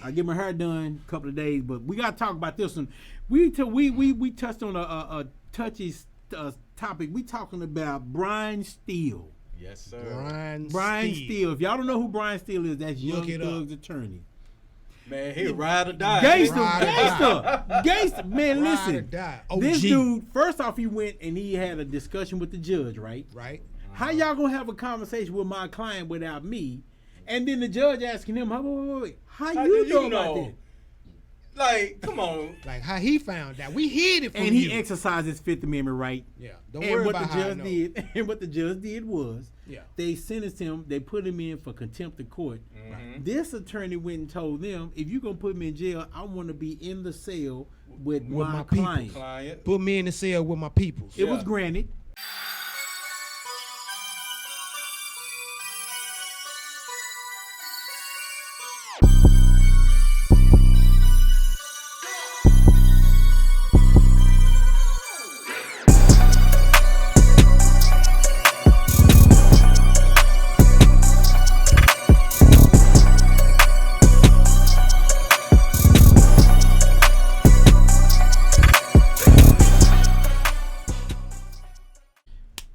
I get my hair done a couple of days, but we got to talk about this one. We touched on a touchy topic. We talking about Brian Steele. Yes, sir. Brian Steele. If y'all don't know who Brian Steele is, that's Young Thug's attorney. Man, he ride or die. Gangster. Man, listen. This dude, first off, he went and he had a discussion with the judge, right? Right. How y'all gonna have a conversation with my client without me? And then the judge asking him, wait, how you know about that? Like, come on. Like how he found out. We hid it from and you. he exercised his Fifth Amendment right. Yeah. Don't worry about how I know. And what the judge did was, yeah, they sentenced him. They put him in for contempt of court. Mm-hmm. This attorney went and told them, if you're gonna put me in jail, I want to be in the cell with my client. Put me in the cell with my peoples. It was granted.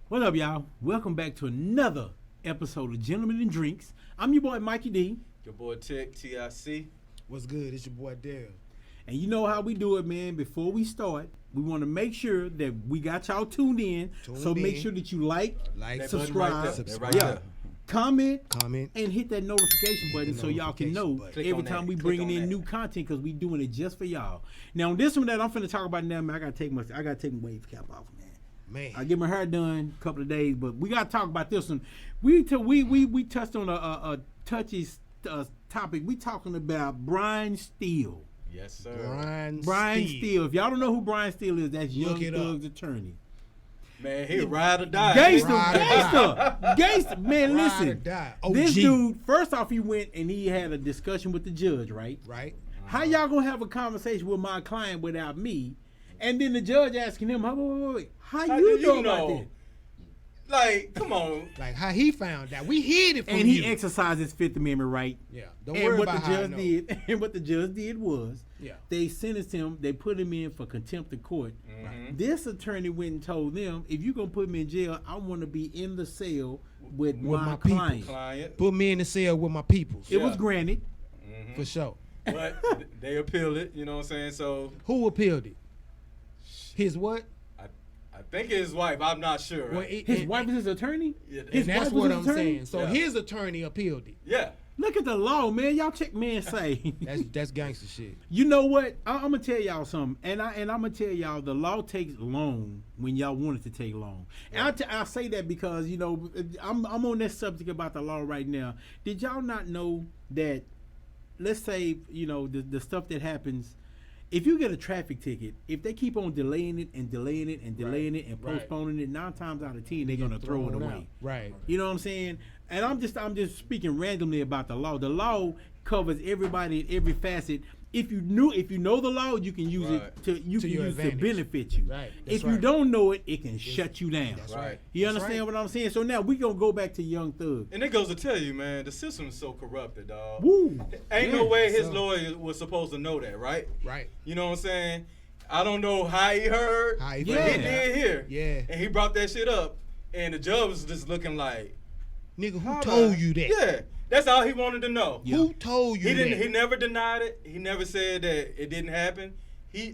What up, y'all? Welcome back to another episode of Gentlemen and Drinks. I'm your boy, Mikey D. Your boy, Tech, TIC. What's good? It's your boy, Dale. And you know how we do it, man. Before we start, we want to make sure that we got y'all tuned in. Make sure that you like subscribe, comment, and hit that notification button so y'all can know every time we bringing in new content, because we doing it just for y'all. Now, on this one that I'm finna talk about now, man, I gotta take my wave cap off, man. I get my hair done a couple of days, but we gotta talk about this one. We touched on a touchy topic. We talking about Brian Steele. Yes, sir. Brian Steele. If y'all don't know who Brian Steele is, that's Young Thug's attorney. Man, he ride or die. Gangster. Man, listen. This dude, first off, he went and he had a discussion with the judge, right? Right. How y'all gonna have a conversation with my client without me? And then the judge asking him, wait, how you know about that? Like, come on. Like how he found out. We hid it from you. And he exercised his Fifth Amendment right. Yeah. Don't worry about how I know. And what the judge did was, yeah, they sentenced him. They put him in for contempt of court. Mm-hmm. This attorney went and told them, if you're gonna put me in jail, I want to be in the cell with my client. Put me in the cell with my peoples. It was granted. Mm-hmm. For sure. But they appealed it. You know what I'm saying? So who appealed it? His what? I think his wife. I'm not sure. Well, his wife is his attorney? Yeah, that's what I'm saying. So his attorney appealed it. Yeah. Look at the law, man. Y'all check me and say. that's gangster shit. You know what? I'm gonna tell y'all something, and I'm gonna tell y'all the law takes long when y'all want it to take long. Yeah. And I say that because I'm on that subject about the law right now. Did y'all not know that? Let's say the stuff that happens. If you get a traffic ticket, if they keep on delaying it and postponing it, 9 times out of 10 they're gonna throw it away. Right. You know what I'm saying? And I'm just speaking randomly about the law. The law covers everybody in every facet. If you know the law, you can use it to benefit you. Right. If you don't know it, it can shut you down. That's right. You understand what I'm saying? So now we gonna go back to Young Thug. And it goes to tell you, man, the system is so corrupted, dog. Woo. Ain't no way his lawyer was supposed to know that, right? Right. You know what I'm saying? I don't know how he heard, but he did hear. Yeah. And he brought that shit up, and the judge was just looking like, nigga, who told you that? Yeah. That's all he wanted to know. Yeah. Who told you that? He never denied it. He never said that it didn't happen.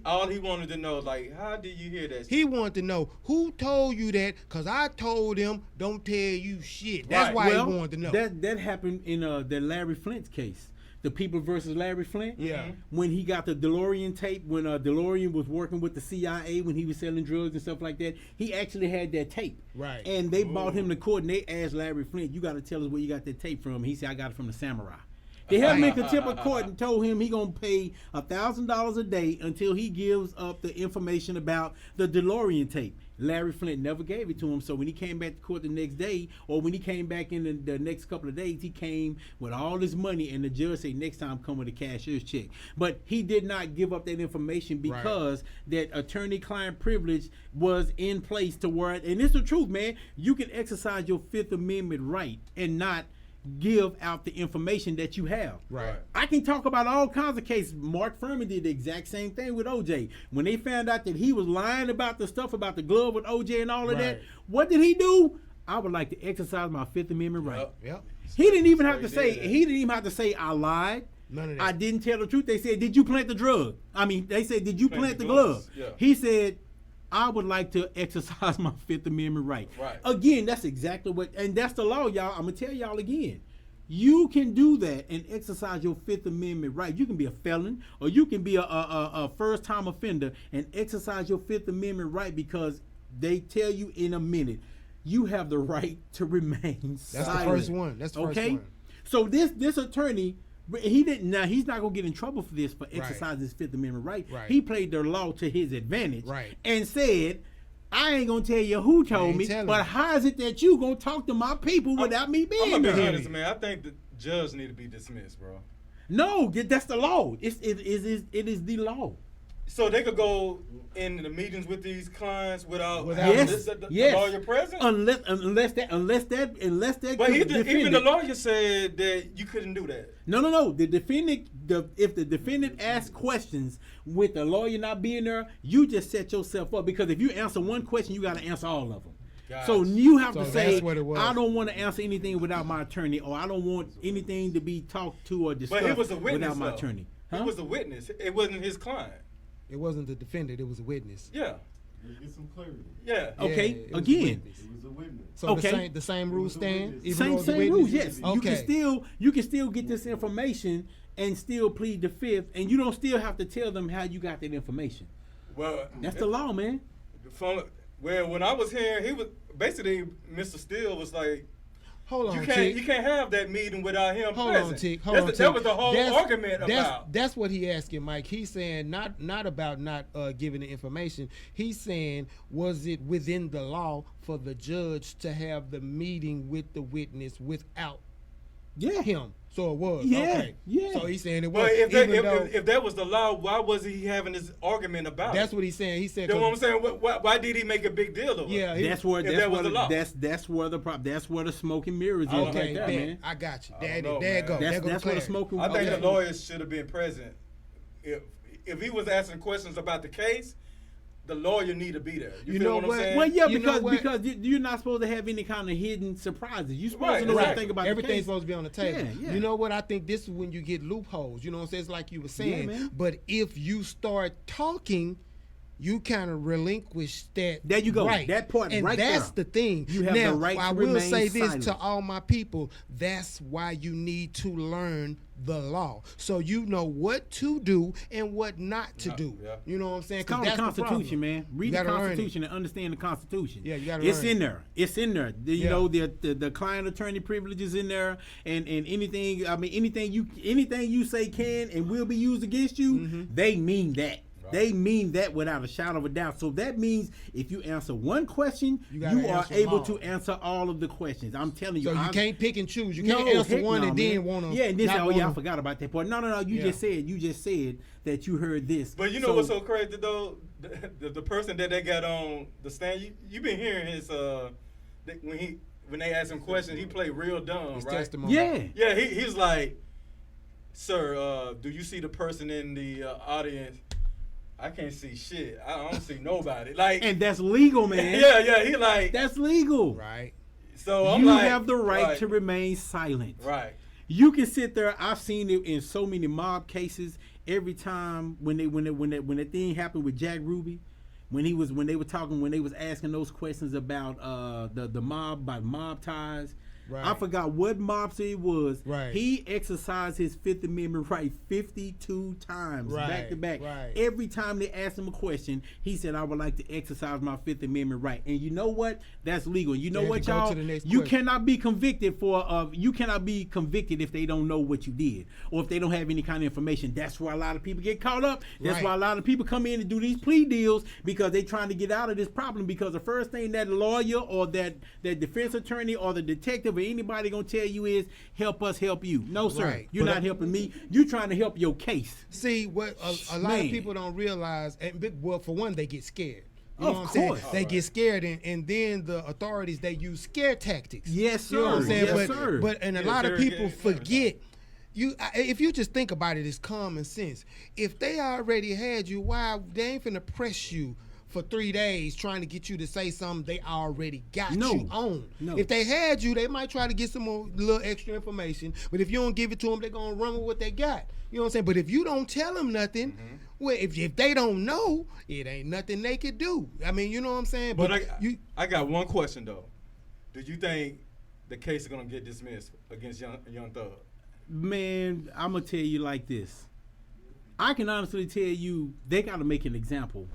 All he wanted to know is, like, how did you hear that? He wanted to know who told you that, because I told him don't tell you shit. That's why he wanted to know. That happened in the Larry Flint's case. The People versus Larry Flint. Yeah. When he got the DeLorean tape, when DeLorean was working with the CIA, when he was selling drugs and stuff like that, he actually had that tape. Right. And they brought him to court and they asked Larry Flint, you got to tell us where you got that tape from. He said, I got it from the Samurai. They held him in contempt of court and told him he gonna pay $1,000 a day until he gives up the information about the DeLorean tape. Larry Flint never gave it to him, so when he came back to court the next day, or when he came back in the next couple of days, he came with all this money, and the judge said, next time come with a cashier's check. But he did not give up that information because that attorney-client privilege was in place to where, and it's the truth, man, you can exercise your Fifth Amendment right and not give out the information that you have. Right. I can talk about all kinds of cases. Mark Furman did the exact same thing with OJ. When they found out that he was lying about the stuff about the glove with OJ and all of that, what did he do? I would like to exercise my Fifth Amendment right. Yep. He didn't even have to say. He didn't even have to say I lied. None of that. I didn't tell the truth. They said, "Did you plant the drug?" I mean, they said, "Did you plant the glove?" Yeah. He said, "I would like to exercise my Fifth Amendment right." Right. Again, that's exactly what, and that's the law, y'all. I'm gonna tell y'all again. You can do that and exercise your Fifth Amendment right. You can be a felon, or you can be a first-time offender and exercise your Fifth Amendment right because they tell you in a minute you have the right to remain silent. That's the first one. That's the first one. So this attorney, he didn't. Now he's not gonna get in trouble for this for exercising his Fifth Amendment right. He played the law to his advantage, and said, "I ain't gonna tell you who told me, but how is it that you gonna talk to my people without me being I'm there?" gonna be honest, man. I think the judge need to be dismissed, bro. No, that's the law. It is the law. So they could go in the meetings with these clients without the lawyer present? Unless that But even the lawyer said that you couldn't do that. No. The defendant, if the defendant asks questions with the lawyer not being there, you just set yourself up, because if you answer one question, you got to answer all of them. Gotcha. So you have to say, I don't want to answer anything without my attorney, or I don't want anything to be talked to or discussed without my attorney. He was a witness. It wasn't his client. It wasn't the defendant. It was a witness. Yeah. Get some clarity. Yeah. Okay. Yeah, again. It was a witness. So the same rules stand. Same rules. Yes. Okay. You can still get this information and still plead the Fifth, and you don't still have to tell them how you got that information. Well, that's the law, man. When I was here, he was basically Mr. Steele was like, hold on, you can't have that meeting without him present. Hold on, that was the whole argument about. That's what he asking, Mike. He's saying not about not giving the information. He's saying, was it within the law for the judge to have the meeting with the witness without him? So it was. Okay. Yeah. So he's saying it was. But if that was the law, why was he having this argument about That's what he's saying. He said. You know what I'm saying? Why did he make a big deal of it? Yeah. That's where the problem. That's where the smoke and mirrors is right there, man. I got you. There you go. That's where the smoke. I think the lawyers should have been present. If he was asking questions about the case, the lawyer need to be there. You know what I'm saying? Well, yeah, because you're not supposed to have any kind of hidden surprises. You're supposed to know everything about everything's the case. Supposed to be on the table. Yeah. You know what? I think this is when you get loopholes. You know what I'm saying? It's like you were saying. Yeah, but if you start talking, you kind of relinquish that. There you go. Right. That part and right there. And that's the thing. You have the right I to will remain say this silent. to all my people. That's why you need to learn the law, so you know what to do and what not to do. Yeah. You know what I'm saying? It's called the Constitution, man. Read the Constitution and understand the Constitution. Yeah, you got to It's in there. It's in there. You know, the client attorney privilege is in there, and anything. I mean, anything you say can and will be used against you. They mean that. They mean that without a shadow of a doubt. So that means if you answer one question, you are able to answer all of the questions. I'm telling you. So you can't pick and choose. You can't answer one and then want to. Yeah, and this. I forgot about that part. No. You just said that you heard this. But you know what's so crazy though? The person that they got on the stand, you been hearing his when they ask him questions, he played real dumb, his right? Testimony. Yeah. He's like, sir, do you see the person in the audience? I can't see shit. I don't see nobody. Like, and that's legal, man. Yeah. He like that's legal, right? So I'm you like, have the right to remain silent. Right. You can sit there. I've seen it in so many mob cases. Every time when that thing happened with Jack Ruby, when they was asking those questions about the mob by mob ties. Right. I forgot what mob city it was. Right. He exercised his Fifth Amendment right 52 times back to back. Right. Every time they asked him a question, he said, "I would like to exercise my Fifth Amendment right." And you know what? That's legal. You know what, y'all? You cannot be convicted if they don't know what you did or if they don't have any kind of information. That's why a lot of people get caught up. That's why a lot of people come in and do these plea deals because they're trying to get out of this problem. Because the first thing that lawyer or that defense attorney or the detective or anybody gonna tell you is, help us help you. No, sir. You're not helping me. You're trying to help your case. See, what a lot of people don't realize, for one, they get scared. You know Of what I'm saying? course. They get scared, and then the authorities, they use scare tactics. Yes, sir. You know what I'm saying? Yes, but, sir. but and a lot of people forget. If you just think about it, it's common sense. If they already had you, why they ain't finna press you for 3 days trying to get you to say something they already got you on? No. If they had you, they might try to get some more little extra information. But if you don't give it to them, they're gonna run with what they got. You know what I'm saying? But if you don't tell them nothing, well, if they don't know, it ain't nothing they could do. I mean, you know what I'm saying? But I got one question though. Do you think the case is gonna get dismissed against Young Thug? Man, I'm gonna tell you like this. I can honestly tell you they got to make an example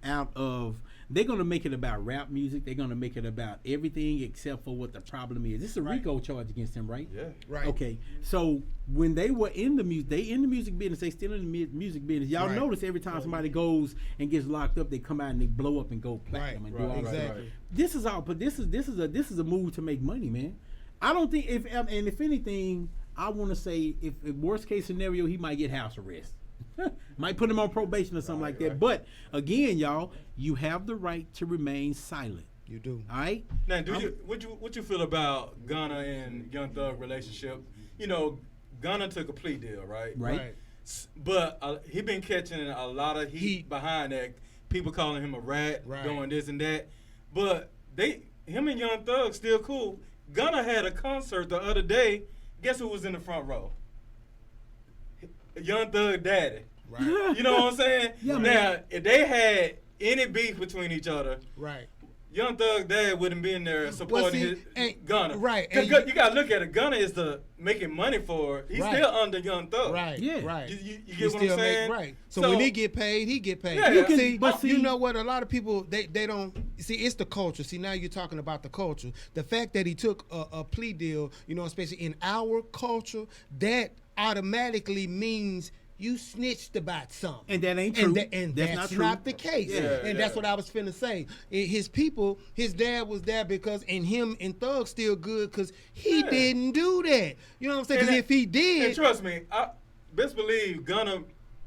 out of. They're gonna make it about rap music. They're gonna make it about everything except for what the problem is. This is a RICO charge against them, right? Yeah. Right. Okay. So when they were in the music, they in the music business. They still in the music business. Y'all notice every time somebody goes and gets locked up, they come out and they blow up and go platinum and do all that. Exactly. This is all. But this is a move to make money, man. I don't think if anything, I want to say if worst case scenario, he might get house arrest. Might put him on probation or something like that. But again, y'all, you have the right to remain silent. You do. All right. Now, what you feel about Gunna and Young Thug relationship? You know, Gunna took a plea deal, right? Right. But he been catching a lot of heat behind that. People calling him a rat, doing this and that. But him and Young Thug still cool. Gunna had a concert the other day. Guess who was in the front row? Young Thug daddy. Right. You know what I'm saying? Yeah, now, man. if they had any beef between each other, Right. Young Thug dad wouldn't be in there supporting his Gunna. Right. Cause you gotta look at it. Gunna is making money for it. He's still under Young Thug. Right. Yeah. Right. You get what I'm saying? Right. So when he get paid, he get paid. Yeah. You You see, but see- you know what? A lot of people they don't see. It's the culture. See, now you're talking about the culture. The fact that he took a plea deal, you know, especially in our culture, that automatically means you snitched about something. And that ain't true. And That's that's not not true. the case. Yeah, And that's what I was finna say. His people, his dad was there because, and him and Thug still good because he didn't do that. You know what I'm saying? Because if he And did, trust me, I best believe Gunna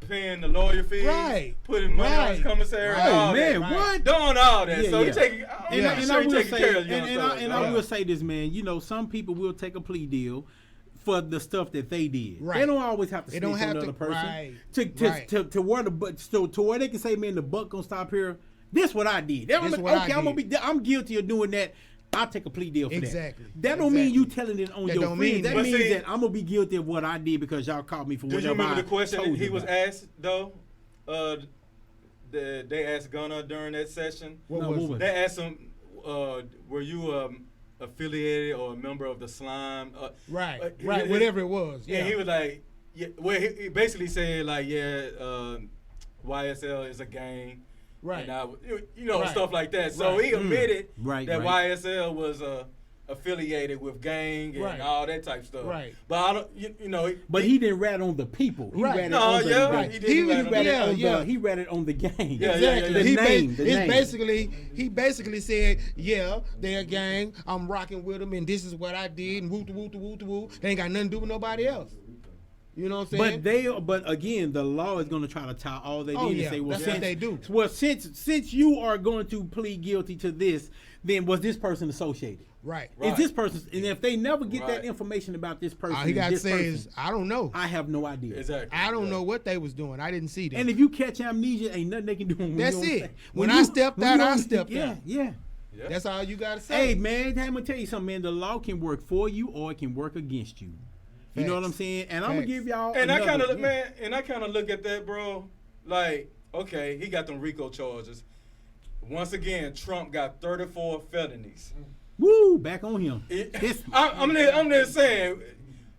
paying the lawyer fees, Right. putting money on his Right. commissary, Right. all Oh man, that. what? Doing all that. Yeah, so yeah. he taking. And I'm I sure he will taking care say, of Young Thug. and I will say this, man. You know, some people will take a plea deal for the stuff that they did. Right. They don't always have to They snitch don't on have another to- person right. Right. to where to where they can say, man, the buck gonna stop here. This what I did. This what I I'm did. I'm guilty of doing that. I'll take a plea deal for Exactly. that. That don't mean Exactly. you telling it on That your don't friends. mean That that. means But see- that I'm gonna be guilty of what I did because y'all caught me for Do whatever you remember I the question told that he you was about. asked though? They asked Gunna during that session. What No, was what it? was They asked him, were you affiliated or a member of the slime? Right, he- right, he- whatever it was. Yeah. And he was like, yeah. Well, he basically said like, yeah, YSL is a gang. Right. And you know, Right. stuff like that. So Right. he admitted Right, that right. YSL was affiliated with gang and Right. all that type stuff. Right. But I don't, you know. But he didn't rat on the people. He Right. ratted No, on the, yeah, the- he did rat on ratted yeah, on yeah. the he ratted on the gang. Yeah, Exactly. yeah. He The name. he basically said, yeah, they're a gang. I'm rocking with them, and this is what I did, and woo to woo to woo to woo. They ain't got nothing to do with nobody else. You know what I'm saying? But again, the law is going to try to tie all that Oh, in yeah, and say, well, that's what since, they do. Well, since you are going to plead guilty to this, then was this person associated? Right. Right. Is this person? And if they never get that Right. information about this person, All he got to this say person, is, I don't know. I have no idea. Exactly. I don't know what they was doing. I didn't see them. And if you catch amnesia, ain't nothing they can do. When That's you on it. sta- When you- I stepped when out, you I on- stepped yeah, out. Yeah. Yeah. That's all you got to say. Hey man, I'm gonna tell you something, man. The law can work for you or it can work against you. You know what I'm Facts. saying? And I'm gonna Facts. give y'all. And I kind another- of look at that, bro. Like, okay, he got them RICO charges. Once again, Trump got 34 felonies. Woo, back on him. This- I'm just saying,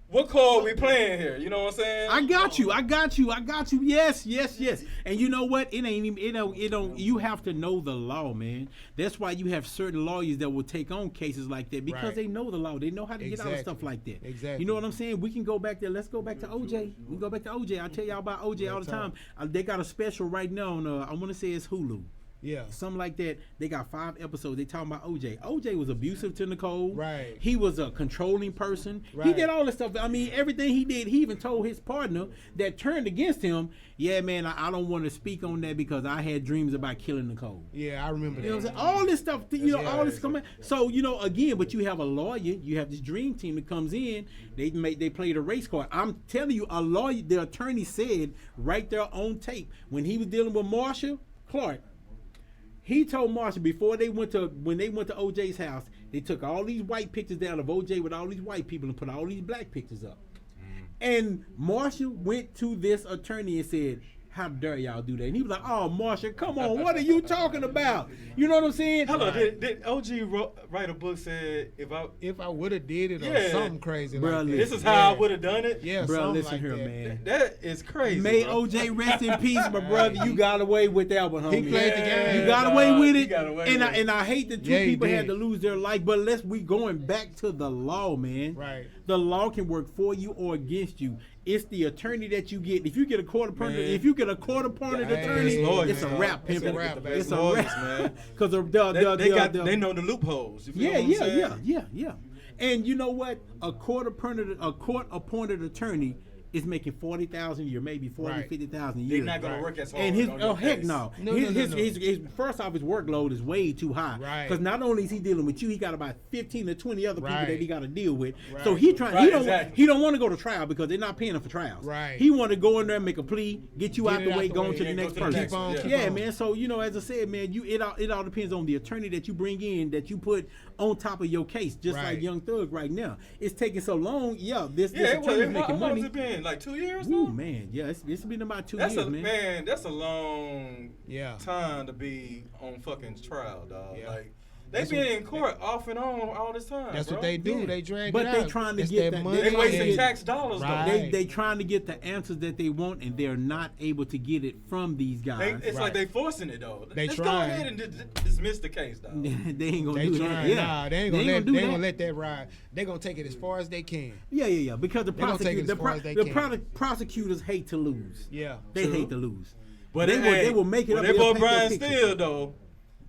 what card we playing here? You know what I'm saying? I got you. Yes. And you know what? It ain't even. It don't. You have to know the law, man. That's why you have certain lawyers that will take on cases like that because Right. they know the law. They know how to get out of Exactly. stuff like that. Exactly. You know what I'm saying? We can go back there. Let's go back to OJ. We go back to OJ. I tell y'all about OJ all the time. They got a special right now on. I want to say it's Hulu. Yeah. Something like that. They got 5 episodes. They talking about OJ. OJ was abusive to Nicole. Right. He was a controlling person. He Right. did all this stuff. I mean, everything he did, he even told his partner that turned against him, yeah, man, I don't want to speak on that because I had dreams about killing Nicole. Yeah, I remember You know that. what I'm saying? All this stuff, all this Yeah. coming. So, again, but you have a lawyer, you have this dream team that comes in, they play the race card. I'm telling you, a lawyer, the attorney said right there on tape, when he was dealing with Marsha Clark, he told Marsha before when they went to OJ's house, they took all these white pictures down of OJ with all these white people and put all these black pictures up. And Marsha went to this attorney and said, how dare y'all do that? And he was like, oh, Marsha, come on, what are you talking about? You know what I'm saying? Hello, did OG write a book said if I would have did it or something crazy Bruh, like that. this is how I would have done it? Yeah, Bro, something listen like here, that. man. That is crazy. May bro. OJ rest in peace, my brother. You got away with that one, homie. He played the game. You got away with he it. got away And with it. and I hate that two Yeah, he people had did. to lose their life, but we going back to the law, man. Right. The law can work for you or against you. It's the attorney that you get. If you get a court-appointed, Man. attorney, lawyers, it's a man. wrap, It's pimp. a wrap, baby. It's a Lawyers, wrap, man. Because They know the loopholes. You feel what I'm saying? yeah. And you know what? A court-appointed attorney is making $40,000 a year, maybe Right. $50,000 a They're year. not gonna work as hard. And his on your heck case. no. No, His first off, his workload is way too high. Right. Because not only is he dealing with you, he got about 15 to 20 other people Right. that he got to deal with. Right. So he trying. Right, He don't want to go to trial because they're not paying him for trials. Right. He want to go in there and make a plea, get you Get out it the out way, the go way, on to yeah, the go next to the person. next one, yeah. Yeah, man. So as I said, man, it all depends on the attorney that you bring in, that you put on top of your case. Just Right. like Young Thug right now, it's taking so long. Yeah, this Yeah, attorney's how making long money. has it been? Like 2 years Ooh, now? man, yeah, it's been about 2 That's years, man. That's a long Yeah. time to be on fucking trial, dog. Yeah. Like they've been in court off and on all this time. That's bro. what they do. Yeah. They drag But it they out. trying to It's get that that- money. They wasting and- tax dollars Right. though. They trying to get the answers that they want, and they're not able to get it from these guys. It's Right. like they forcing it though. They Let's go trying. ahead and dismiss the case, dog. they ain't gonna They do that. trying. Yeah, Nah, they ain't gonna let that ride. They gonna take it as far as they can. Yeah. Because the They gonna take it as far as they can. prosecutors hate to lose. Yeah. They True. hate to lose. But they will make it up. That they'll boy paint Brian that picture. Steele though.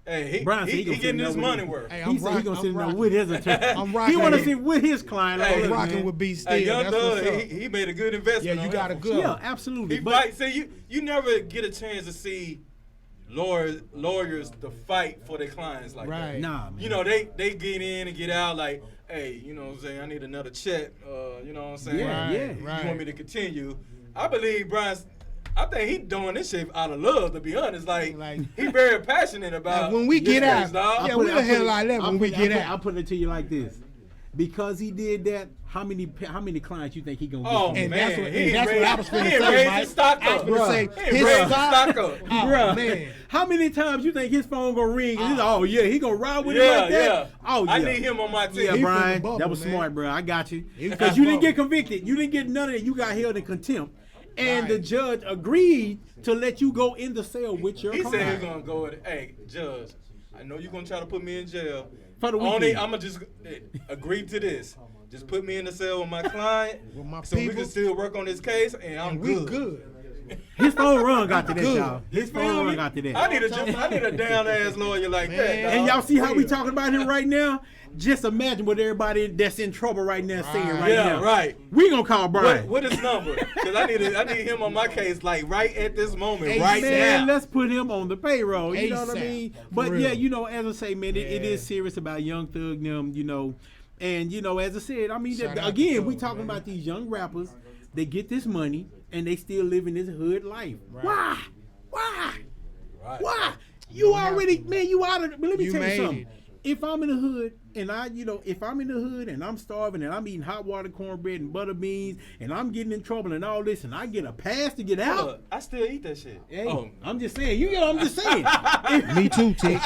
Hey, Brian said he gonna getting sit his down money with worth. Hey, He said he gonna sit down with his attorney. I'm He rocking want to with- sit with his client. Hey, all I'm that, rocking man. with B. Steele. Hey, Young That's what's Thug, up. he made a good investment. Yeah, you on got that a for good sure. Yeah, absolutely. He But fight. See, you never get a chance to see lawyers to fight for their clients like Right. that. nah, man. You know, they get in and get out like, hey, you know what I'm saying? I need another check. You know what I'm saying? Yeah, Right, yeah. You right. want me to continue? I believe Brian's. I think he doing this shit out of love, to be honest. Like he very passionate about. When we this get case, out, dog. yeah, we'll handle like that when we get out. I'll put it to you like this. Because he did that, how many clients you think he gonna get? Oh from And that? man, that's what- he and that's what I was finna he say, raised Mike. his stock I was up. finna Bruh. say, He his raised his stock- stock up. Oh, Bruh, man. how many times you think his phone gonna ring? And he's oh yeah, he gonna ride with it Yeah, like that? Oh, yeah. Oh yeah. I need him on my team. Yeah, He from Brian, the bubble, that was man. smart, bro. I got you. He from Because the you didn't get bubble. convicted. You didn't get none of that. You got held in contempt. And the Right. judge agreed to let you go in the cell with your He client. said he's gonna go with, hey, judge, I know you're gonna try to put me in jail. For the Only weekend. I'm gonna just agree to this. Just put me in the cell with my client, With my so we people. can still work on this case, and I'm And we good. good. His phone run got to that, Good. y'all. His Feel phone me? run got to that. I need a down ass lawyer like that. Man. dog. And y'all see how we Real. talking about him right now? Just imagine what everybody that's in trouble right now saying right Yeah, now. right. We gonna call Brian. What is number? Because I need him on my case like right at this moment, Hey, right Man, now. let's put him on the payroll. You know what I ASAP. mean? For But real. yeah, as I say, man, it Yeah. is serious about Young Thug, them, And as I said, I mean, Shout out again, to we Thug, talking man. about these young rappers. They get this money and they still living this hood life. Why? Right. Why? You already, man, you out of it. But let me You tell you made something. it. If I'm in the hood and if I'm in the hood and I'm starving and I'm eating hot water cornbread and butter beans and I'm getting in trouble and all this and I get a pass to get out. Look, I still eat that shit. Hey, Oh, I'm just saying. I'm just saying. Me too, Tick.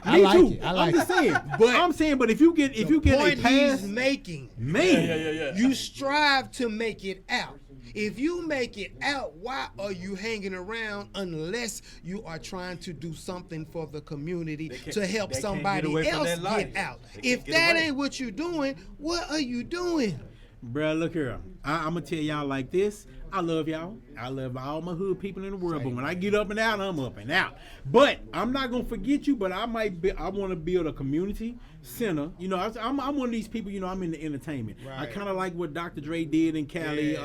I Me like too. it. I like I'm just it. saying. But I'm saying, but if you get The a point pass, he's making, man, yeah. you strive to make it out. If you make it out, why are you hanging around unless you are trying to do something for the community can't- to help they can't somebody get away from else that life. get out? They can't If get that away. ain't what you're doing, what are you doing? Bruh, look here. I'm gonna tell y'all like this. I love y'all. I love all my hood people in the world. But when I get up and out, I'm up and out. But I'm not gonna forget you. But I want to build a community center. You know, I'm one of these people. You know, I'm in the entertainment. Right. I kind of like what Dr. Dre did in Cali.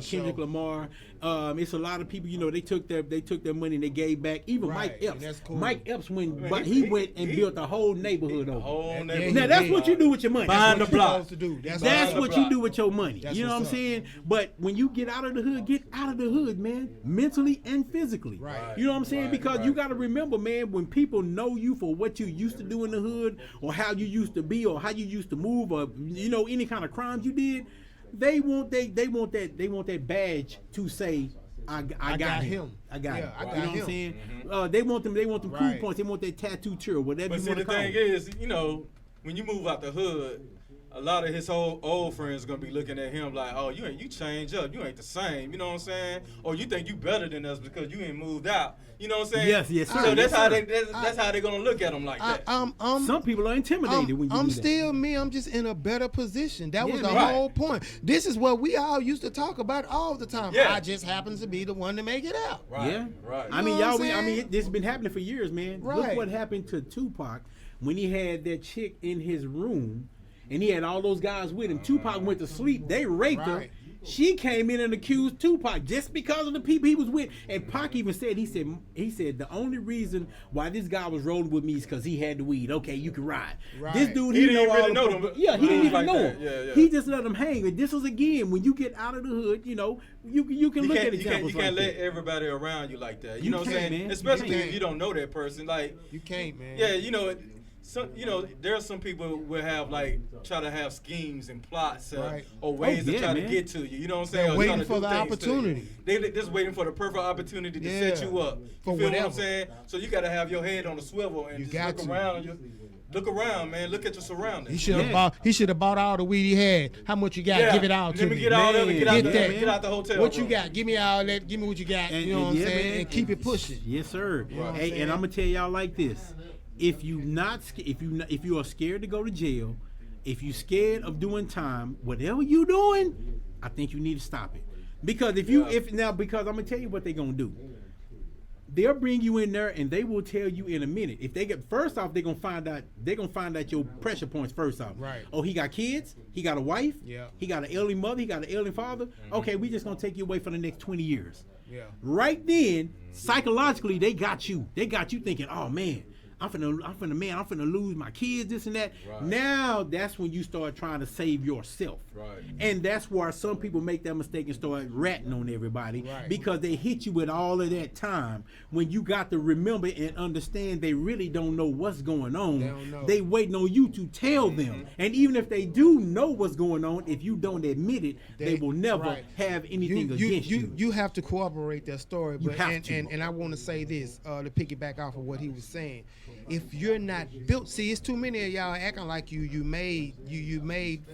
Kendrick Lamar. It's a lot of people. You know, they took their money and they gave back. Even Mike Epps. Cool. Mike Epps went and built a whole neighborhood over. Now that's what you do with your money. Behind the block. That's what you do with your money. You know what I'm saying? But when you get out of the hood, get out of the hood, man, mentally and physically. Right. You know what I'm saying? Because you got to remember, man, when people know you for what you used to do in the hood, or how you used to be, or how you used to move, or you know any kind of crimes you did, they want that badge to say, I got him. I got him. You know what I'm saying? They want them cool points. They want that tattoo or whatever you want to call it. But see, the thing is, you know, when you move out the hood, a lot of his old friends gonna be looking at him like, oh, you change up, you ain't the same, you know what I'm saying? Or you think you better than us because you ain't moved out, you know what I'm saying? Yes, sir. So that's how they gonna look at him like that. Some people are intimidated when you do that. Still me. I'm just in a better position. That was the whole point. This is what we all used to talk about all the time. Yeah. I just happen to be the one to make it out. Right. Yeah. Right. I mean, this has been happening for years, man. Right. Look what happened to Tupac when he had that chick in his room. And he had all those guys with him. Tupac went to sleep. They raped her. She came in and accused Tupac just because of the people he was with. And Pac even said, he said the only reason why this guy was rolling with me is because he had the weed. Okay, you can ride. Right. This dude, he didn't really know them. Yeah, he didn't even know him. Yeah. He just let him hang. And this was again when you get out of the hood. You know, you can look at examples. You can't let everybody around you like that. You know what I'm saying? Man. Especially if you don't know that person. Like you can't, man. Yeah, you know. There are some people who will have try to have schemes and plots or ways to try to get to you. You know what I'm saying? They're waiting for the opportunity. They just waiting for the perfect opportunity to set you up. You feel what I'm saying? So you got to have your head on the swivel and just look around. Look around, man. Look at your surroundings. He should have bought all the weed he had. How much you got? Yeah. Give it all to me. Let me get all of it. Get out the hotel. What you got? Give me all that. Give me what you got. You know what I'm saying? Man. And keep it pushing. Yes, sir. Hey, and I'm gonna tell y'all like this. If you are scared to go to jail, if you're scared of doing time, whatever you doing, I think you need to stop it. Because because I'm gonna tell you what they're gonna do. They'll bring you in there and they will tell you in a minute. If they get first off, they're gonna find out your pressure points first off. Right. Oh, he got kids, he got a wife, he got an ailing mother, he got an ailing father. Mm-hmm. Okay, we just gonna take you away for the next 20 years. Yeah. Right then, psychologically, they got you. They got you thinking, oh man, I'm finna lose my kids, this and that. Right. Now that's when you start trying to save yourself. Right. And that's why some people make that mistake and start ratting on everybody because they hit you with all of that time when you got to remember and understand they really don't know what's going on. They waiting on you to tell them. And even if they do know what's going on, if you don't admit it, they will never have anything against you. You have to corroborate that story. But and I want to say this to piggyback off of what he was saying. If you're not built, see, it's too many of y'all acting like you made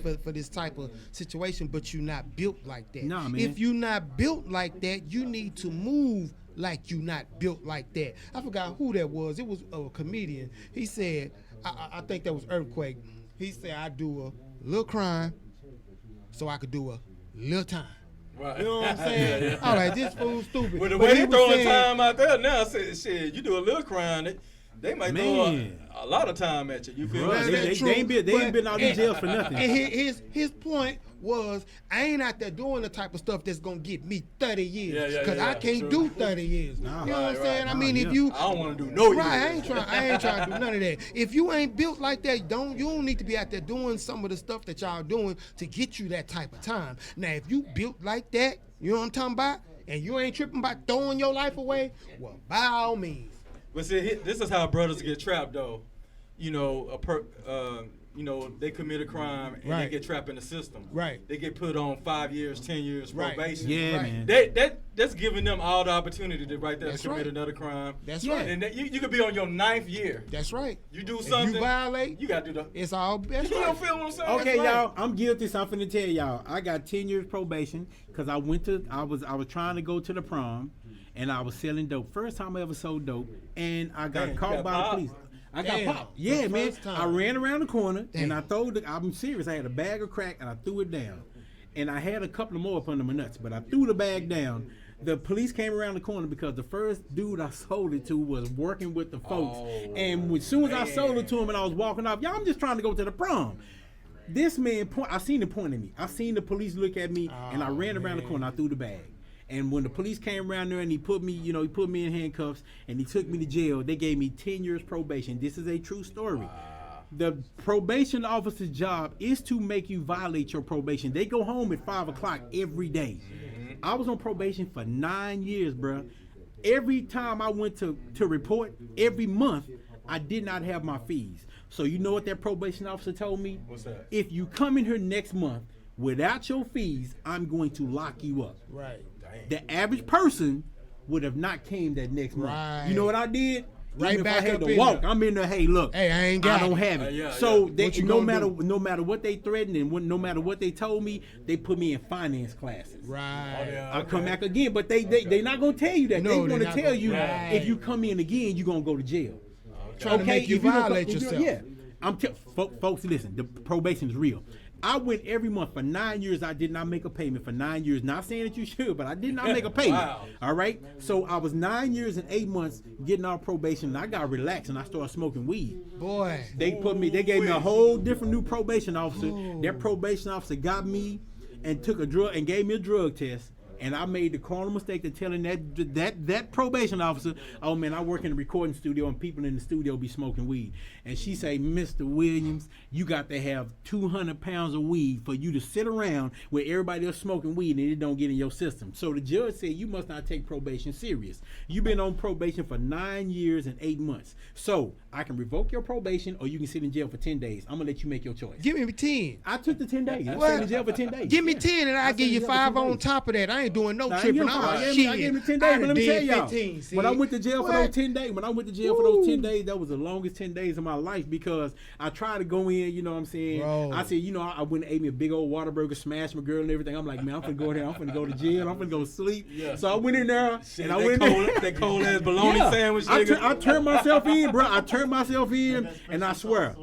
for this type of situation, but you're not built like that. Nah, man. If you're not built like that, you need to move like you're not built like that. I forgot who that was. It was a comedian. He said, I think that was Earthquake. He said, I do a little crime so I could do a little time. Right. You know what I'm saying? Yeah. All right, this fool's stupid. Well, the way they throwing time out there now, shit, you do a little crime, they might throw a lot of time at you. You feel me? They ain't been out in jail for nothing. And his point was, I ain't out there doing the type of stuff that's gonna get me 30 years. Because I can't do 30 years. Nah, you know what I'm saying? I mean, if you... I don't want to do no years. I ain't trying to do none of that. If you ain't built like that, you don't need to be out there doing some of the stuff that y'all doing to get you that type of time. Now, if you built like that, you know what I'm talking about? And you ain't tripping about throwing your life away, well, by all means. But see, this is how brothers get trapped, though. You know, they commit a crime and they get trapped in the system. Right. They get put on 5 years, 10 years probation. Yeah, man. That's giving them all the opportunity to commit another crime. That's right. And you could be on your 9th year. That's right. You do something. If you violate, you got to do that. It's all. That's you don't feel what I'm saying? Okay, y'all. I'm guilty. So I'm finna tell y'all. I got 10 years probation because I was trying to go to the prom. And I was selling dope. First time I ever sold dope. And I got caught by the police. I got popped. Yeah, man. I ran around the corner and I I'm serious. I had a bag of crack and I threw it down. and I had a couple of more up under my nuts, but I threw the bag down. The police came around the corner because the first dude I sold it to was working with the folks. And as soon as I sold it to him and I was walking off, I'm just trying to go to the prom. This man, I seen him point at me. I seen the police look at me, and I ran around the corner. I threw the bag. And when the police came around there and he put me in handcuffs and he took me to jail, they gave me 10 years probation. This is a true story. The probation officer's job is to make you violate your probation. They go home at 5 o'clock every day. I was on probation for 9 years, bro. Every time I went to report, every month, I did not have my fees. So you know what that probation officer told me? What's that? If you come in here next month without your fees, I'm going to lock you up. Right. The average person would have not came that next month. Right. You know what I did? Right. Even back if I had up to in walk, there. I'm in there. Hey, look, Hey, I ain't got I don't it. have it. Yeah, so yeah. they, What you no gonna matter what they threatened and no matter what they told me, they put me in finance classes. Right. I come back again, but they not gonna tell you that. No, they they're want to not tell gonna- you Right. if you come in again, you're gonna go to jail. Trying to make you if don't violate if you- yourself. Yeah, folks, listen. The probation is real. I went every month for 9 years. I did not make a payment for 9 years. Not saying that you should, but I did not make a payment. Wow. All right. So I was 9 years and 8 months getting off probation, and I got relaxed and I started smoking weed. Boy. They gave me a whole different new probation officer. That probation officer got me and took a drug and gave me a drug test. And I made the cardinal mistake of telling that probation officer, oh man, I work in the recording studio and people in the studio be smoking weed. And she say, Mr. Williams, you got to have 200 pounds of weed for you to sit around where everybody else smoking weed and it don't get in your system. So the judge said, you must not take probation serious. You've been on probation for 9 years and 8 months. So I can revoke your probation or you can sit in jail for 10 days. I'm going to let you make your choice. Give me 10. I took the 10 days. I What? stayed in jail for 10 days. Give me Yeah. 10 and I'll give stayed you in jail for 5 10 on days. top of that. I ain't doing no Nah, I tripping. ain't gonna- I gave me 10 days, I but let me did tell y'all. 15, see? When I went to jail for What? those 10 days, that was the longest 10 days of my life because I tried to go in, you know what I'm saying? Bro. I said, I went and ate me a big old Whataburger, smashed my girl and everything. I'm like, man, I'm finna go there. I'm finna go to jail. I'm finna go sleep. Yeah. So I went in there and I That went cold, in there. that cold ass bologna sandwich, I nigga. turned myself in, bro. I turned myself in, and I swear,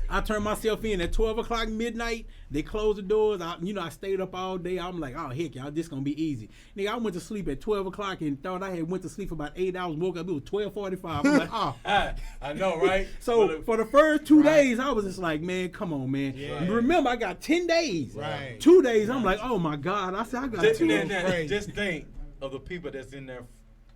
I turned myself in at 12 o'clock midnight. They closed the doors. I stayed up all day. I'm like, oh, heck, y'all, this gonna be easy. Nigga, I went to sleep at 12 o'clock and thought I had went to sleep for about 8 hours, woke up, it was 12:45. I'm like, oh. I know, right? So for the first 2 days, I was just like, man, come on, man. Yeah. Remember, I got 10 days. Right. 2 days, I'm like, oh my God. I said, I got Just, 2 just think of the people that's in there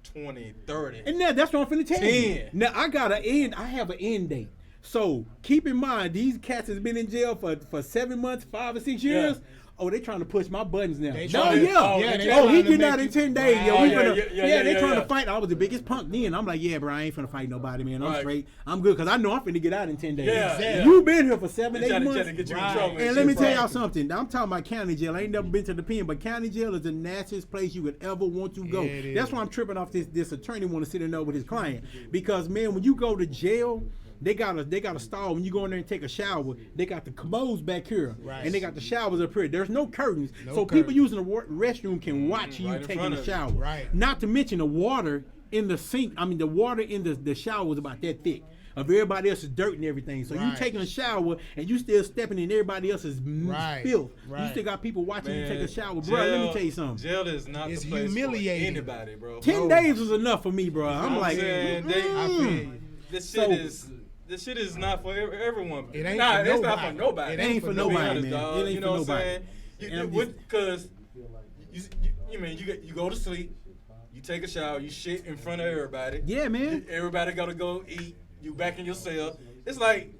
20, 30. And now that's what I'm finna tell you. 10. Now I have an end date. So keep in mind, these cats has been in jail for 7 months, 5 or 6 years. Yeah. Oh, they trying to push my buttons now. They No, trying to- yeah. oh, yeah, they Oh, he trying to getting make out in you- 10 days. Yeah, Oh, we yeah, finna, yeah, they trying yeah. to fight. I was the biggest punk then. I'm like, yeah, bro, I ain't finna fight nobody, man. I'm Right. straight. I'm good because I know I'm finna get out in 10 days. Yeah, Exactly. You been here for 7, They 8 trying months. to get you in Right. trouble. And let me shit, tell right? y'all something. Now, I'm talking about county jail. I ain't never been to the pen, but county jail is the nastiest place you could ever want to go. Yeah, it That's is. why I'm tripping off this attorney want to sit in there with his client. Because, man, when you go to jail, they got a stall. When you go in there and take a shower, they got the commodes back here. Right. And they got the showers up here. There's no curtains. No so curtains. people using the restroom can watch you right in taking front the of you. shower. Right. Not to mention the water in the sink. I mean, the water in the shower was about that thick. Of everybody else's dirt and everything. So you Right. taking a shower and you still stepping in everybody else's Right. filth. You Right. still got people watching you take a Man, shower. Bro, let me tell you something. Jail is not It's the place humiliating. for anybody, bro. 10 days was enough for me, bro. I'm I'm like, saying, I feel you. this So- this shit is not for everyone. It ain't nah, for it's not nobody. for nobody. It ain't for To be nobody, honest, man. dog. It ain't you know for what I'm nobody. saying? And I'm Because you mean you go to sleep, you take a shower, you shit in front of everybody. yeah, man. Everybody gotta go eat. You back in your cell. It's like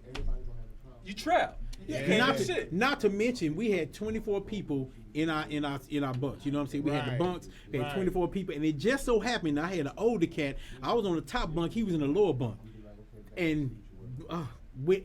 you trapped. You And can't do shit. not to mention, we had 24 people in our bunks. You know what I'm saying? We had Right. the bunks. We had Right. 24 people, and it just so happened I had an older cat. I was on the top bunk. He was in the lower bunk, and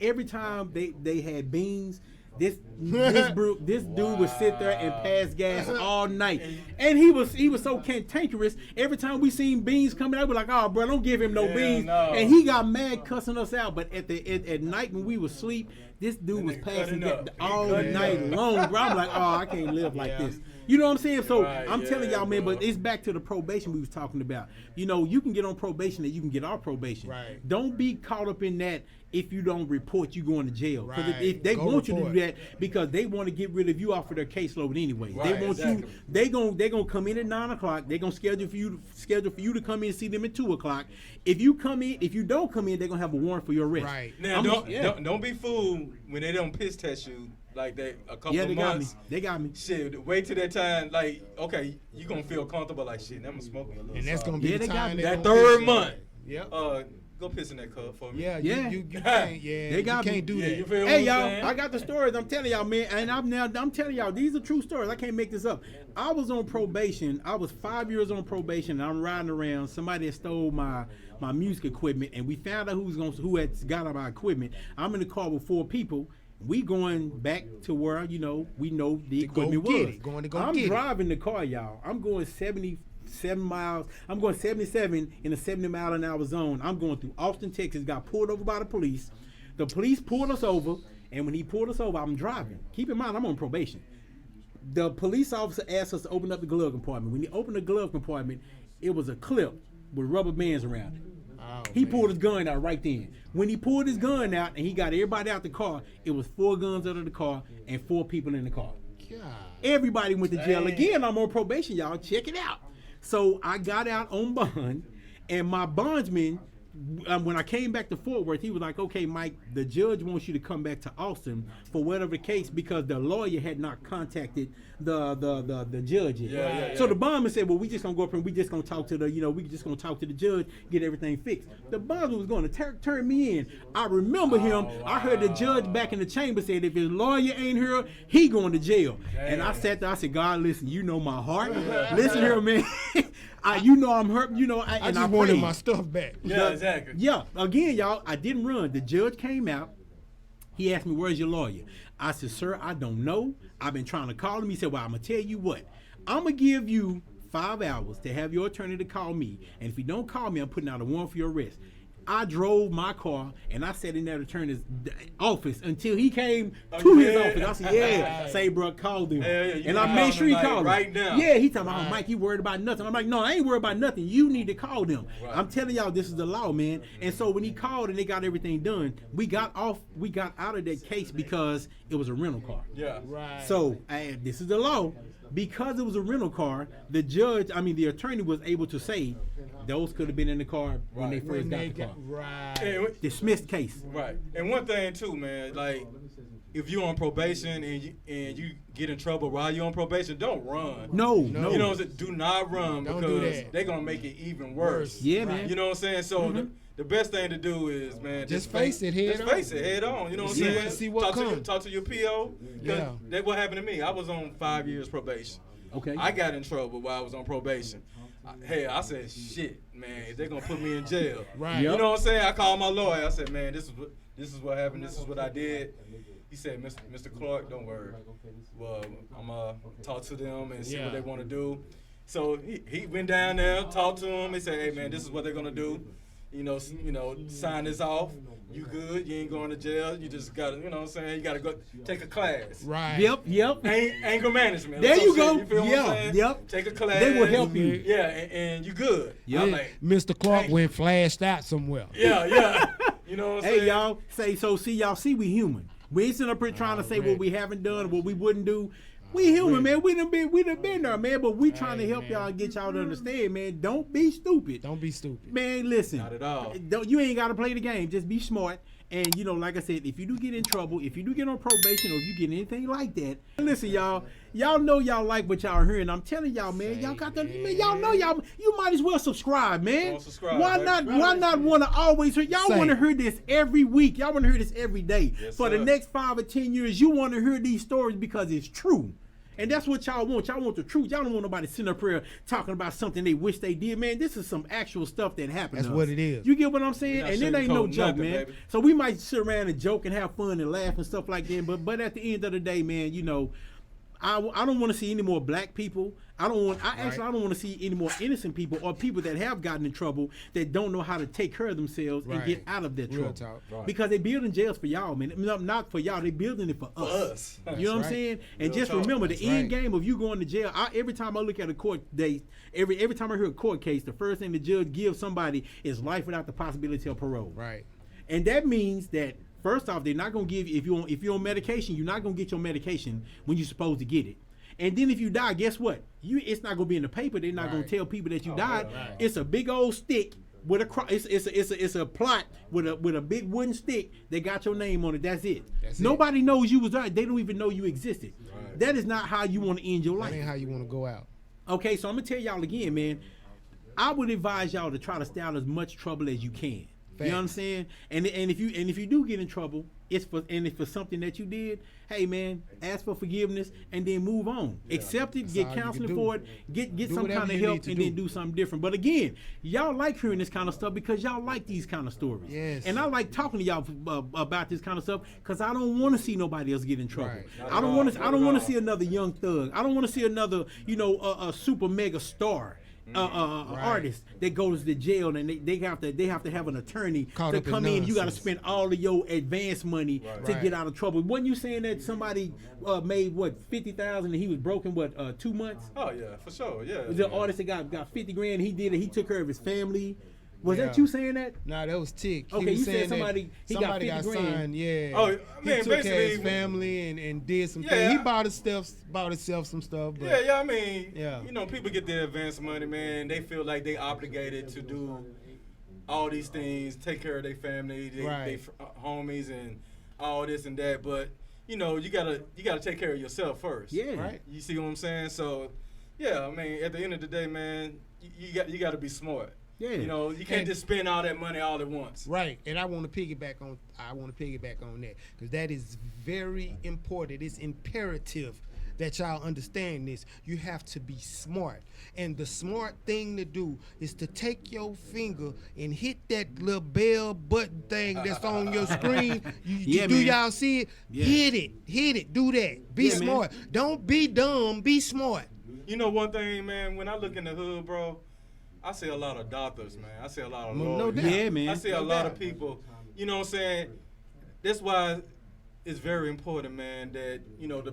every time they had beans. This dude would sit there and pass gas all night, and he was so cantankerous. Every time we seen beans coming out, we like, oh, bro, don't give him no Hell beans. no. And he got mad, cussing us out. But at night when we was asleep, this dude was nigga passing cutting gas up. all He cutting night up. long, bro. I'm like, oh, I can't live like Yeah. this. You know what I'm saying? So Right, I'm telling y'all, man, bro. but it's back to the probation we was talking about. You know, you can get on probation and you can get off probation. Right. Don't be caught up in that. If you don't report, you going to jail. Because Right. if they Go want you to report. do that, because they want to get rid of you off of their caseload anyway. Right, They want exactly. you. They gonna come in at 9 o'clock. They gonna schedule for you to come in and see them at 2 o'clock. If you don't come in, they're gonna have a warrant for your arrest. Right. Now, don't be fooled when they don't piss test you like that a couple Yeah, of they got me. months. They got me. Shit, wait till that time. Like, okay, you gonna feel comfortable. Like, shit, I'm gonna smoke me a little. And that's something. gonna be Yeah, the they got time me. they That gonna third piss month. Yep. Go piss in that cup for me. Yeah, Yeah. you can't. Yeah, They got you me. can't do Yeah, that. you feel Hey what I'm y'all, saying? I got the stories. I'm telling y'all, man, and I'm telling y'all, these are true stories. I can't make this up. I was on probation. I was 5 years on probation. And I'm riding around. Somebody had stole my music equipment, and we found out who had got our equipment. I'm in the car with 4 people. We going back to where we know the go equipment get was. it. Going to go I'm get it. driving the car, y'all. I'm going 77 miles. I'm going 77 in a 70-mile-an-hour zone. I'm going through Austin, Texas. Got pulled over by the police. The police pulled us over, and when he pulled us over, I'm driving. Keep in mind, I'm on probation. The police officer asked us to open up the glove compartment. When he opened the glove compartment, it was a clip with rubber bands around it. Oh, He man. pulled his gun out right then. When he pulled his gun out and he got everybody out the car, it was 4 guns out of the car and 4 people in the car. God. Everybody went to jail. Dang. Again, I'm on probation, y'all. Check it out. So I got out on bond, and my bondsman, when I came back to Fort Worth, he was like, okay, Mike, the judge wants you to come back to Austin for whatever case because the lawyer had not contacted the judge yet. Yeah. So the bondman said, well, we just gonna go up and we just gonna talk to we just gonna talk to the judge, get everything fixed. The bondman was gonna turn me in. I remember him. I heard the judge back in the chamber said, if his lawyer ain't here, he going to jail. And I sat there, I said, God, listen, you know my heart. Listen here, man. You know I'm hurt. I just wanted my stuff back. Yeah, exactly. Yeah, again, y'all, I didn't run. The judge came out. He asked me, where's your lawyer? I said, sir, I don't know. I've been trying to call him. He said, well, I'm going to tell you what. I'm going to give you 5 hours to have your attorney to call me. And if you don't call me, I'm putting out a warrant for your arrest. I drove my car and I sat in that attorney's office until he came to his office. I said, yeah, say, bro, call them. You And I call made sure he them, like, called right them. now. Yeah, he talking about, Mike, you worried about nothing. I'm like, no, I ain't worried about nothing. You need to call them. Right. I'm telling y'all, this is the law, man. And so when he called and they got everything done, we got out of that case because it was a rental car. Yeah. Right. So this is the law. Because it was a rental car, the attorney was able to say those could have been in the car when they first got the car. Right. And, Dismissed case. right. And one thing too, man, like if you're on probation and you get in trouble while you're on probation, don't run. No. You know what I'm saying? Do not run Don't do because that. they're gonna make it even worse. Yeah, man. You know what I'm saying? So the best thing to do is, man, Just face it head Just on. face it head on. You know what I'm Yeah. saying? See what comes. Talk to your PO. Yeah. That's what happened to me. I was on 5 years probation. Okay. I got in trouble while I was on probation. I said, shit, man, if they're gonna put me in jail. Right. Yep. You know what I'm saying? I called my lawyer. I said, man, this is what happened. This is what I did. He said, Mr. Clark, don't worry. Well, I'm gonna talk to them and see what they want to do. So he went down there, talked to them. He said, hey, man, this is what they're gonna do. You know, sign this off. You good? You ain't going to jail. You just gotta, you know what I'm saying? You gotta go take a class. Right. Yep. Anger management. There or some you go. shit. You feel what I'm saying? Yep. Take a class. They will help you. Yeah, and you good. Yep. I'm like, Mr. Clark Hey. went flashed out somewhere. yeah. You know what I'm saying? Hey, y'all. See, we human. We ain't sitting up here trying to say what we haven't done, what we wouldn't do. We human, man. We done been there, man. But we trying to help y'all and get y'all to understand, man. Don't be stupid. Don't be stupid. Man, listen. Not at all. You ain't got to play the game. Just be smart. And, like I said, if you do get in trouble, if you do get on probation or if you get anything like that, listen, y'all know y'all like what y'all hearing. I'm telling y'all, man, y'all got to, man, y'all know you might as well subscribe, man. Subscribe, why right? not want to always hear? Y'all Same. want to hear this every week. Y'all want to hear this every day. Yes, For the sir. next 5 or 10 years, you want to hear these stories because it's true. And that's what y'all want. Y'all want the truth. Y'all don't want nobody sitting up here talking about something they wish they did. Man, this is some actual stuff that happened. That's to what us. it is. You get what I'm saying? We're not And it ain't no sugarcoating joke, nothing, man. baby. So we might sit around and joke and have fun and laugh and stuff like that. But at the end of the day, man, I don't want to see any more black people. I don't want to see any more innocent people or people that have gotten in trouble that don't know how to take care of themselves and get out of that trouble. Because they building jails for y'all, man. Not for y'all. They building it for us. You know what I'm saying? And just remember the end game of you going to jail. Every time I look at a court date, every time I hear a court case, the first thing the judge gives somebody is life without the possibility of parole. Right. And that means that first off, they're not gonna give you if you're on medication, you're not gonna get your medication when you're supposed to get it. And then if you die, guess what? It's not gonna be in the paper. They're not gonna tell people that you died. Right. It's a big old stick with it's a plot with a big wooden stick. They got your name on it. That's it. Nobody knows you was died. They don't even know you existed. Right. That is not how you want to end your life. That ain't how you want to go out. Okay, so I'm gonna tell y'all again, man. I would advise y'all to try to stay out as much trouble as you can. Facts. You know what I'm saying? And if you do get in trouble, it's for something that you did. Hey man, ask for forgiveness and then move on. Yeah. Accept it, get counseling for it, get some kind of help, and then do something different. But again, y'all like hearing this kind of stuff because y'all like these kind of stories. Yes. And I like talking to y'all about this kind of stuff because I don't want to see nobody else get in trouble. Right. I don't want to see another Young Thug. I don't want to see another a super mega star. Artist that goes to jail and they have to have an attorney to come in. You got to spend all of your advance money to get out of trouble. Wasn't you saying that somebody made $50,000 and he was broken 2 months? Oh yeah, for sure. Yeah. The artist that got $50,000. He did it. He took care of his family. Was that you saying that? Nah, that was Tick. Okay, you said somebody got signed. Yeah. Oh, he took care of his family and did some things. He bought himself some stuff. But I mean, you know, people get their advance money, man. They feel like they obligated to do all these things, take care of their family, their homies, and all this and that. But you know, you gotta take care of yourself first. Yeah. Right. You see what I'm saying? So, yeah, I mean, at the end of the day, man, you got to be smart. Yeah. You know, you can't just spend all that money all at once. Right. And I want to piggyback on that because that is very important. It's imperative that y'all understand this. You have to be smart. And the smart thing to do is to take your finger and hit that little bell button thing that's on your screen. Y'all see it? Yeah. Hit it. Do that. Be smart. Man. Don't be dumb. Be smart. You know one thing, man, when I look in the hood, bro, I see a lot of doctors, man. I see a lot of lawyers. Yeah, man. I see a lot of people. You know what I'm saying? That's why it's very important, man, that, you know,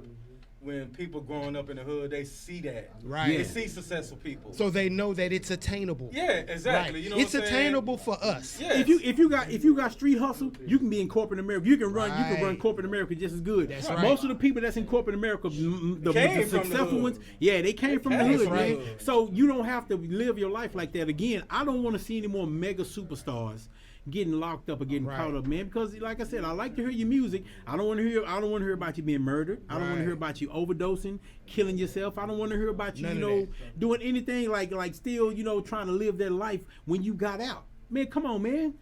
when people growing up in the hood, they see that. Right. They see successful people. So they know that it's attainable. Yeah, exactly. Right. You know it's attainable for us. Yes. If you got street hustle, you can be in corporate America. You can run corporate America just as good. That's right. Most of the people that's in corporate America, the successful ones, they came from the hood, man. So you don't have to live your life like that again. I don't want to see any more mega superstars getting locked up or getting caught up, man. Because like I said, I like to hear your music. I don't want to hear about you being murdered. I don't want to hear about you overdosing, killing yourself. I don't want to hear about you, doing anything like still, trying to live that life when you got out. Man, come on, man.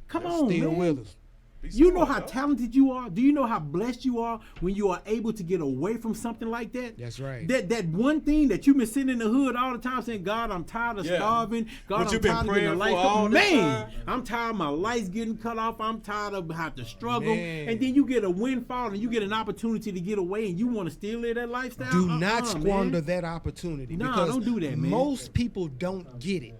Come on, Steele man. Withers. You know how talented you are? Do you know how blessed you are when you are able to get away from something like that? That's right. That one thing that you've been sitting in the hood all the time saying, God, I'm tired of starving. God, I'm tired of getting a life cut. Man, I'm tired of my lights getting cut off. I'm tired of having to struggle. Man. And then you get a windfall and you get an opportunity to get away and you want to still live that lifestyle? Do not squander that opportunity. Nah, don't do that, man. Most people don't get it.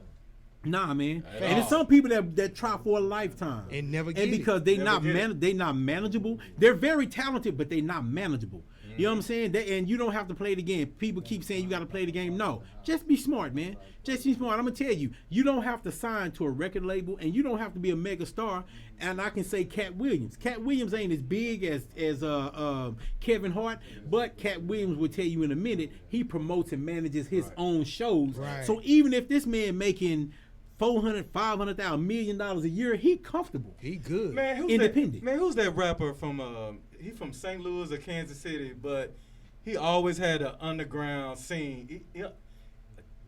Nah, man. And there's some people that try for a lifetime and never get it. And because they not manageable. They're very talented, but they're not manageable. Mm-hmm. You know what I'm saying? And you don't have to play the game. People keep saying you got to play the game. No, just be smart, man. Just be smart. I'm gonna tell you, you don't have to sign to a record label, and you don't have to be a mega star. And I can say Cat Williams. Cat Williams ain't as big as Kevin Hart, but Cat Williams will tell you in a minute he promotes and manages his own shows. Right. So even if this man making $400,000, $500,000, $1 million a year, he comfortable. He good. Man, who's independent. Who's that rapper from? He from St. Louis or Kansas City, but he always had an underground scene.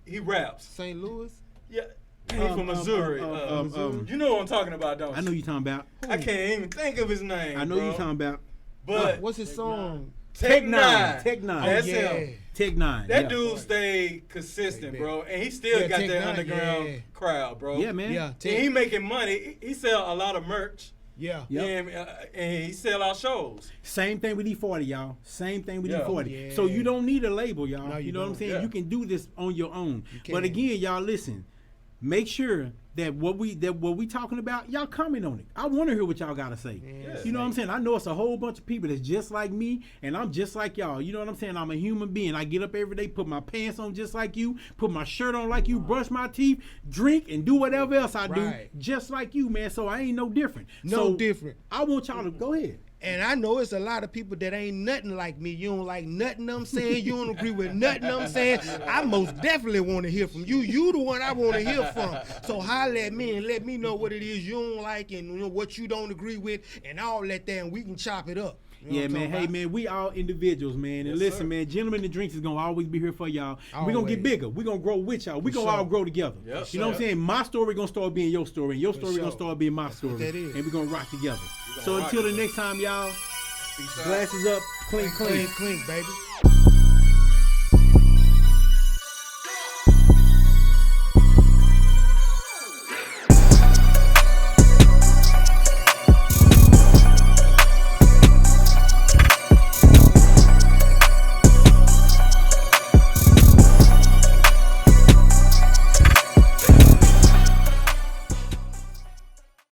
He raps. St. Louis. Yeah. He from Missouri. You know what I'm talking about, don't you? I know you're talking about. I can't even think of his name. I know you're talking about. But what's his song? Tech Nine. That's him. Tech Nine. That dude stayed consistent, bro, and he still got that underground crowd, bro. Yeah, man. Yeah, and he making money. He sell a lot of merch. Yeah. And he sell out shows. Same thing with E40, y'all. Same thing with E40. Yeah. So you don't need a label, y'all. No, you know don't. what I'm saying? Yeah. You can do this on your own. can. But again, y'all listen. Make sure that what we talking about, y'all comment on it. I want to hear what y'all gotta say. Yeah. You know what I'm saying? I know it's a whole bunch of people that's just like me, and I'm just like y'all. You know what I'm saying? I'm a human being. I get up every day, put my pants on just like you, put my shirt on like you, brush my teeth, drink, and do whatever else I do just like you, man. So I ain't no different. No different. I want y'all to go ahead. And I know it's a lot of people that ain't nothing like me. You don't like nothing I'm saying. You don't agree with nothing I'm saying. I most definitely want to hear from you. You the one I want to hear from. So holler at me and let me know what it is you don't like and what you don't agree with and all that there, and we can chop it up. You know Yeah, man. Hey, man, we all individuals, man. And listen, man, Gentlemen and Drinks is going to always be here for y'all. We're going to get bigger. We're going to grow with y'all. We're going to all grow together. You know what I'm saying? My story going to start being your story, and your story going to start being my story. that is. And we're going to rock together. So until the next time, y'all, glasses up, clink, clink. Clink, clink, baby.